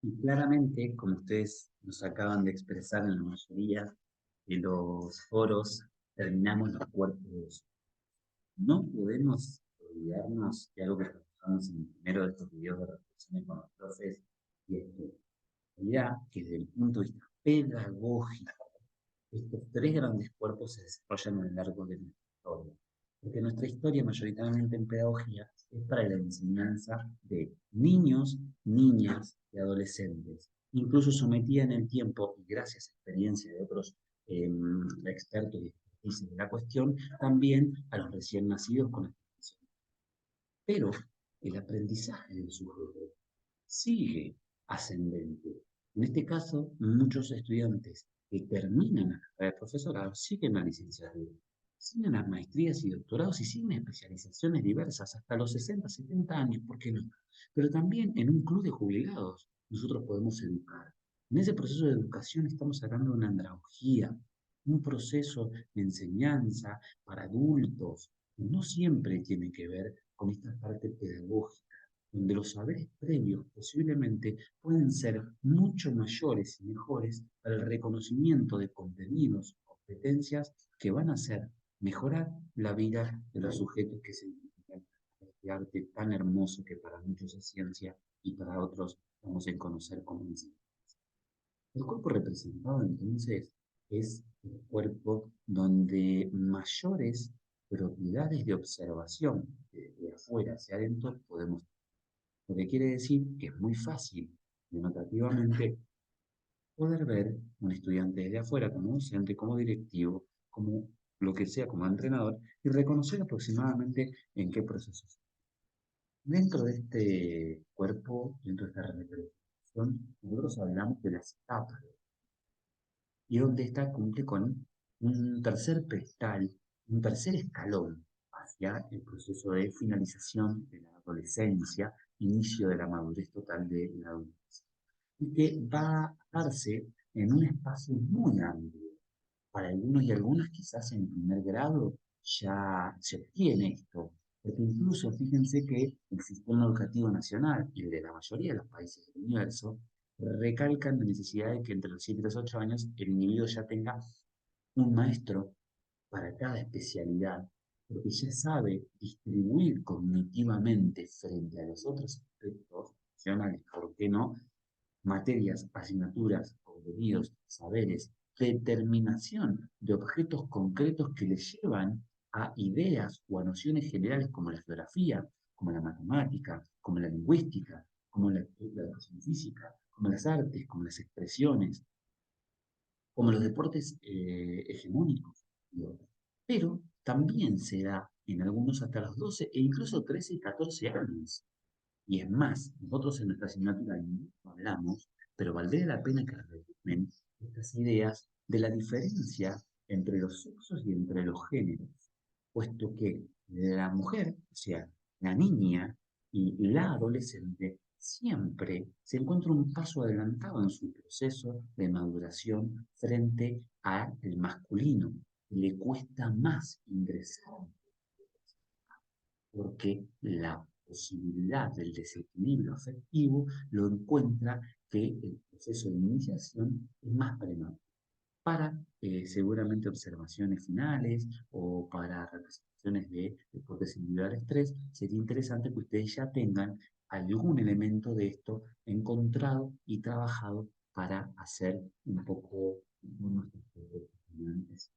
Y claramente, como ustedes nos acaban de expresar en la mayoría de los foros, terminamos los cuerpos. No podemos olvidarnos de algo que trabajamos en el primero de estos videos de reflexiones con los profes, y es que, en realidad, que desde el punto de vista pedagógico, estos tres grandes cuerpos se desarrollan a lo largo de nuestra historia. Porque nuestra historia, mayoritariamente en pedagogía, es para la enseñanza de niños, niñas y adolescentes. Incluso sometida en el tiempo, y gracias a experiencia de otros expertos y expertise de la cuestión, también a los recién nacidos con esta condición. Pero el aprendizaje del sujeto sigue ascendente. En este caso, muchos estudiantes que terminan la carrera de profesorado siguen la licenciatura, siguen las maestrías y doctorados y siguen especializaciones diversas hasta los 60, 70 años, ¿por qué no? Pero también en un club de jubilados nosotros podemos educar. En ese proceso de educación estamos hablando de una andragogía, un proceso de enseñanza para adultos, que no siempre tiene que ver con esta parte pedagógica donde los saberes previos posiblemente pueden ser mucho mayores y mejores para el reconocimiento de contenidos, competencias que van a hacer mejorar la vida de los sujetos que se identifican con este arte tan hermoso que para muchos es ciencia y para otros vamos a conocer como enseñanza. El cuerpo representado entonces es el cuerpo donde mayores propiedades de observación de afuera hacia adentro podemos, lo que quiere decir que es muy fácil, denotativamente, poder ver un estudiante desde afuera como docente, como directivo, como lo que sea, como entrenador, y reconocer aproximadamente en qué proceso está. Dentro de este cuerpo, dentro de esta representación, nosotros hablamos de las etapas, y donde está cumple con un tercer pedestal, un tercer escalón hacia el proceso de finalización de la adolescencia, inicio de la madurez total de la adultez, y que va a darse en un espacio muy amplio. Para algunos y algunas quizás en primer grado ya se obtiene esto, porque incluso fíjense que el sistema educativo nacional y el de la mayoría de los países del universo recalcan la necesidad de que entre los 7 y los 8 años el individuo ya tenga un maestro para cada especialidad, porque ya sabe distribuir cognitivamente frente a los otros aspectos funcionales, ¿por qué no? Materias, asignaturas, contenidos, saberes, determinación de objetos concretos que le llevan a ideas o a nociones generales como la geografía, como la matemática, como la lingüística, como la educación física, como las artes, como las expresiones, como los deportes hegemónicos y otros. Pero también se da en algunos hasta los 12 e incluso 13 y 14 años. Y es más, nosotros en nuestra asignatura no hablamos, pero valdría la pena que retomen estas ideas de la diferencia entre los sexos y entre los géneros, puesto que la mujer, o sea, la niña y la adolescente, siempre se encuentra un paso adelantado en su proceso de maduración frente al masculino. Le cuesta más ingresar porque la posibilidad del desequilibrio afectivo lo encuentra que el proceso de iniciación es más prematuro. Para seguramente observaciones finales o para representaciones de deportes individuales 3, sería interesante que ustedes ya tengan algún elemento de esto encontrado y trabajado para hacer un poco nuestros estudiantes.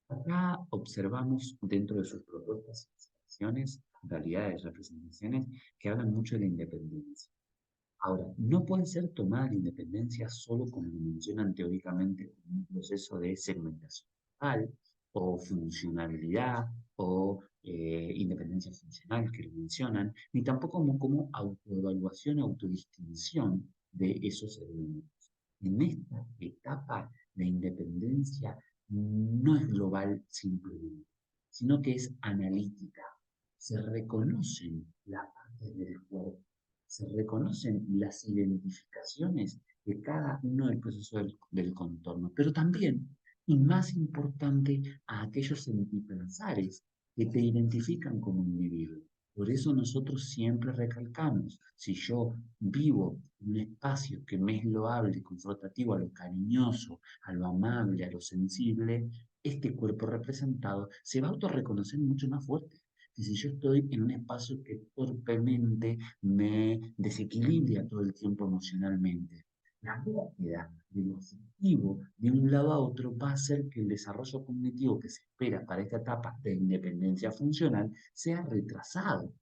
Acá observamos dentro de sus propuestas y acciones, realidades, representaciones que hablan mucho de la independencia. Ahora, no puede ser tomada la independencia solo como lo mencionan teóricamente como un proceso de segmentación mental o funcionalidad o independencia funcional que lo mencionan, ni tampoco como autoevaluación o autodistinción de esos elementos. En esta etapa, la independencia no es global simplemente, sino que es analítica. Se reconocen las partes del cuerpo, se reconocen las identificaciones de cada uno del proceso del contorno, pero también, y más importante, a aquellos sentipensares que te identifican como individuo. Por eso nosotros siempre recalcamos, si yo vivo en un espacio que me es loable, confrontativo a lo cariñoso, a lo amable, a lo sensible, este cuerpo representado se va a autorreconocer mucho más fuerte. Y si yo estoy en un espacio que torpemente me desequilibra todo el tiempo emocionalmente, la búsqueda de lo afectivo de un lado a otro va a hacer que el desarrollo cognitivo que se espera para esta etapa de independencia funcional sea retrasado.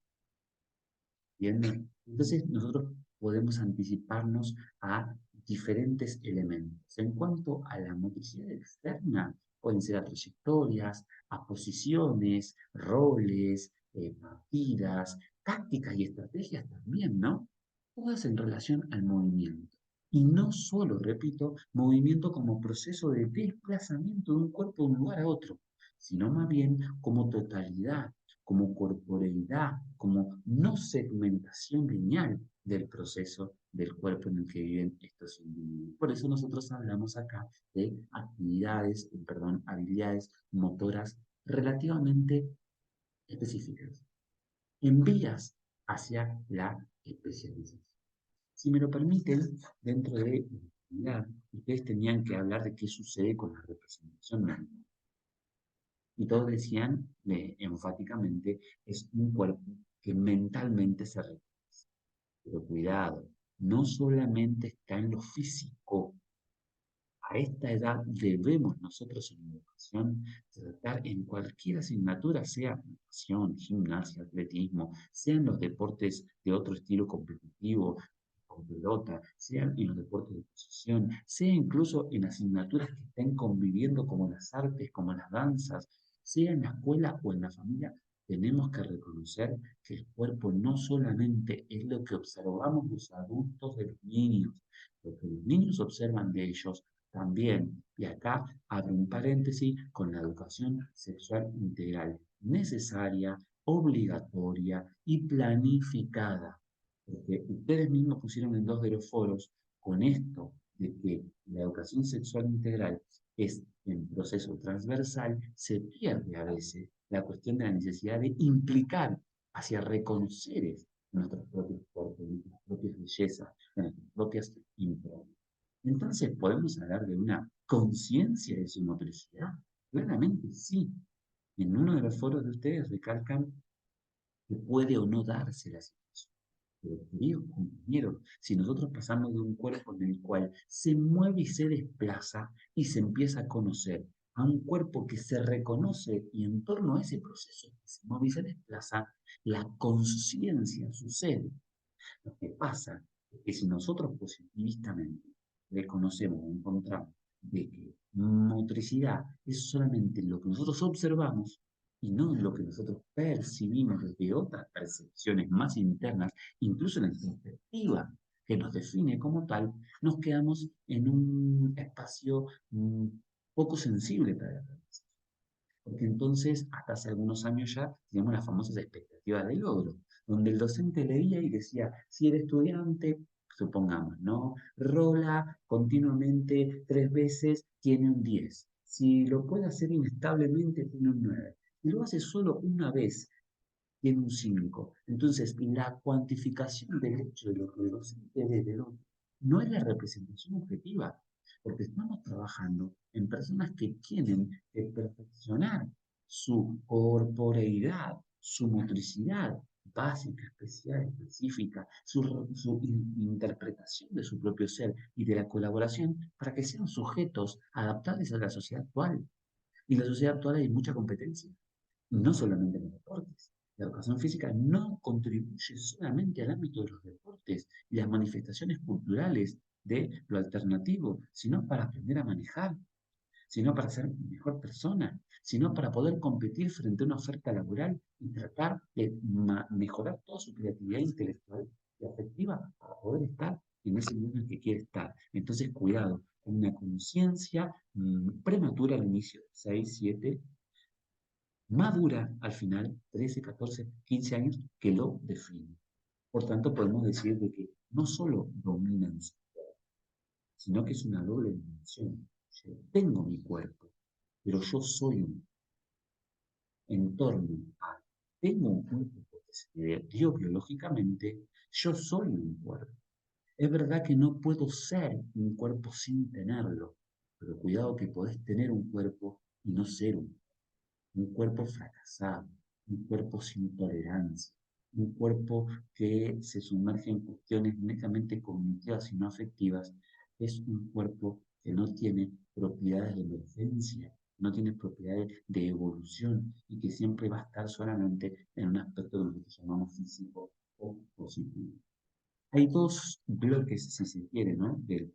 ¿Entienden? Entonces nosotros podemos anticiparnos a diferentes elementos. En cuanto a la motricidad externa, pueden ser a trayectorias, a posiciones, roles, partidas, tácticas y estrategias también, ¿no? Todas en relación al movimiento. Y no solo, repito, movimiento como proceso de desplazamiento de un cuerpo de un lugar a otro, sino más bien como totalidad, como corporeidad, como no segmentación lineal del proceso del cuerpo en el que viven estos individuos. Por eso nosotros hablamos acá de actividades, perdón, habilidades motoras relativamente específicas, en vías hacia la especialización. Si me lo permiten, dentro de la actividad, ustedes tenían que hablar de qué sucede con la representación mental. Y todos decían enfáticamente, es un cuerpo que mentalmente se reconoce. Pero cuidado, no solamente está en lo físico. A esta edad debemos nosotros en educación tratar en cualquier asignatura, sea natación, gimnasia, atletismo, sean los deportes de otro estilo competitivo, con pelota, sean en los deportes de posición, sea incluso en asignaturas que estén conviviendo como las artes, como las danzas, sea en la escuela o en la familia, tenemos que reconocer que el cuerpo no solamente es lo que observamos los adultos de los niños, lo que los niños observan de ellos también, y acá abro un paréntesis con la educación sexual integral, necesaria, obligatoria y planificada. Porque ustedes mismos pusieron en dos de los foros con esto de que la educación sexual integral es en proceso transversal, se pierde a veces la cuestión de la necesidad de implicar hacia reconocer nuestros propios cuerpos, nuestras propias bellezas, nuestras propias improntas. Entonces, ¿podemos hablar de una conciencia de su motricidad? Claramente sí. En uno de los foros de ustedes recalcan que puede o no darse la situación. Pero, queridos compañeros, si nosotros pasamos de un cuerpo en el cual se mueve y se desplaza y se empieza a conocer, a un cuerpo que se reconoce y en torno a ese proceso que se mueve y se desplaza, la conciencia sucede. Lo que pasa es que si nosotros positivistamente reconocemos o encontramos de que motricidad es solamente lo que nosotros observamos y no lo que nosotros percibimos desde otras percepciones más internas, incluso en la perspectiva que nos define como tal, nos quedamos en un espacio poco sensible para la percepción. Porque entonces, hasta hace algunos años ya, teníamos las famosas expectativas de logro, donde el docente leía y decía, si el estudiante, supongamos, ¿no? Rola continuamente 3 veces, tiene un 10. Si lo puede hacer inestablemente, tiene un 9. Si lo hace solo una vez, tiene un 5. Entonces, la cuantificación del hecho de lo que el docente ve del otro no es la representación objetiva, porque estamos trabajando en personas que tienen que perfeccionar su corporeidad, su motricidad básica, especial, específica, su interpretación de su propio ser y de la colaboración para que sean sujetos adaptables a la sociedad actual. Y en la sociedad actual hay mucha competencia, no solamente en los deportes. La educación física no contribuye solamente al ámbito de los deportes y las manifestaciones culturales de lo alternativo, sino para aprender a manejar, sino para ser mejor persona, sino para poder competir frente a una oferta laboral y tratar de mejorar toda su creatividad intelectual y afectiva para poder estar en ese lugar en el que quiere estar. Entonces, cuidado, con una conciencia prematura al inicio, 6, 7, madura al final, 13, 14, 15 años, que lo define. Por tanto, podemos decir de que no solo dominan su cuerpo, sino que es una doble dimensión. Yo tengo mi cuerpo, pero yo soy un en torno a, tengo un cuerpo porque dio biológicamente, yo soy un cuerpo. Es verdad que no puedo ser un cuerpo sin tenerlo, pero cuidado que podés tener un cuerpo y no ser un cuerpo fracasado, un cuerpo sin tolerancia, un cuerpo que se sumerge en cuestiones netamente cognitivas y no afectivas, es un cuerpo que no tiene propiedades de emergencia, no tiene propiedades de evolución y que siempre va a estar solamente en un aspecto que nosotros llamamos físico o positivo. Hay dos bloques, si se quiere, ¿no? Del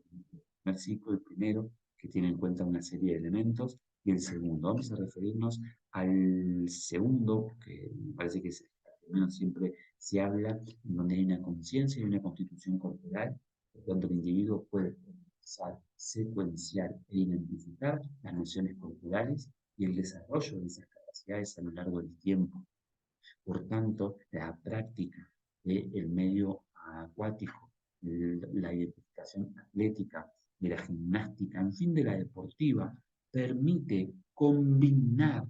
primer ciclo, el primero, que tiene en cuenta una serie de elementos, y el segundo. Vamos a referirnos al segundo, que me parece que es el que menos siempre se habla, en donde hay una conciencia y una constitución corporal, por tanto el individuo puede empezar, secuenciar e identificar las nociones corporales y el desarrollo de esas capacidades a lo largo del tiempo. Por tanto, la práctica del medio acuático, la identificación atlética, de la gimnástica, en fin, de la deportiva, permite combinar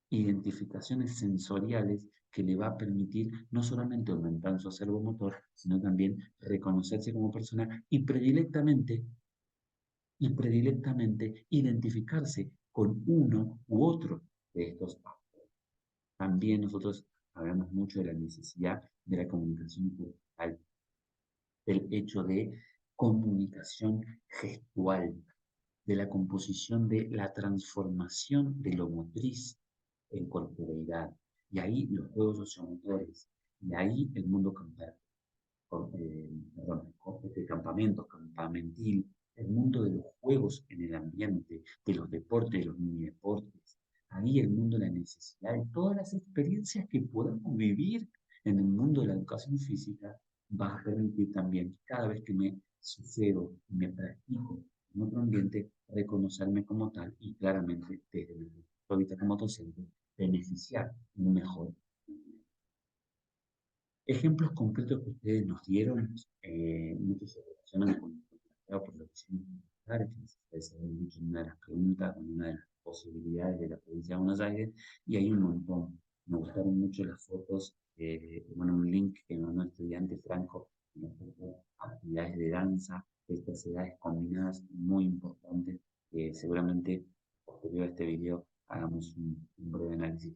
identificaciones sensoriales que le va a permitir no solamente aumentar su acervo motor, sino también reconocerse como persona y predilectamente identificarse con uno u otro de estos aspectos. También nosotros hablamos mucho de la necesidad de la comunicación corporal, del hecho de comunicación gestual, de la composición de la transformación de lo motriz en corporeidad. Y ahí los juegos sociomotores, y ahí el mundo campamento, campamentil, el mundo de los juegos en el ambiente, de los deportes, de los mini deportes, ahí el mundo de la necesidad, de todas las experiencias que podamos vivir en el mundo de la educación física, va a permitir también, cada vez que me sucedo, me practico en otro ambiente, reconocerme como tal y claramente desde mi punto de vista como docente, beneficiar un mejor. Ejemplos concretos que ustedes nos dieron, muchos se relacionan con por lo que hicimos que ustedes habían dicho en una de las preguntas, en una de las posibilidades de la provincia de Buenos Aires, y hay un montón. Me gustaron mucho las fotos, bueno, un link que me mandó el estudiante Franco, actividades de danza, estas edades combinadas muy importantes, que seguramente posterior a este video hagamos un breve análisis.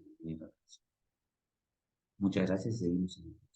Muchas gracias y seguimos en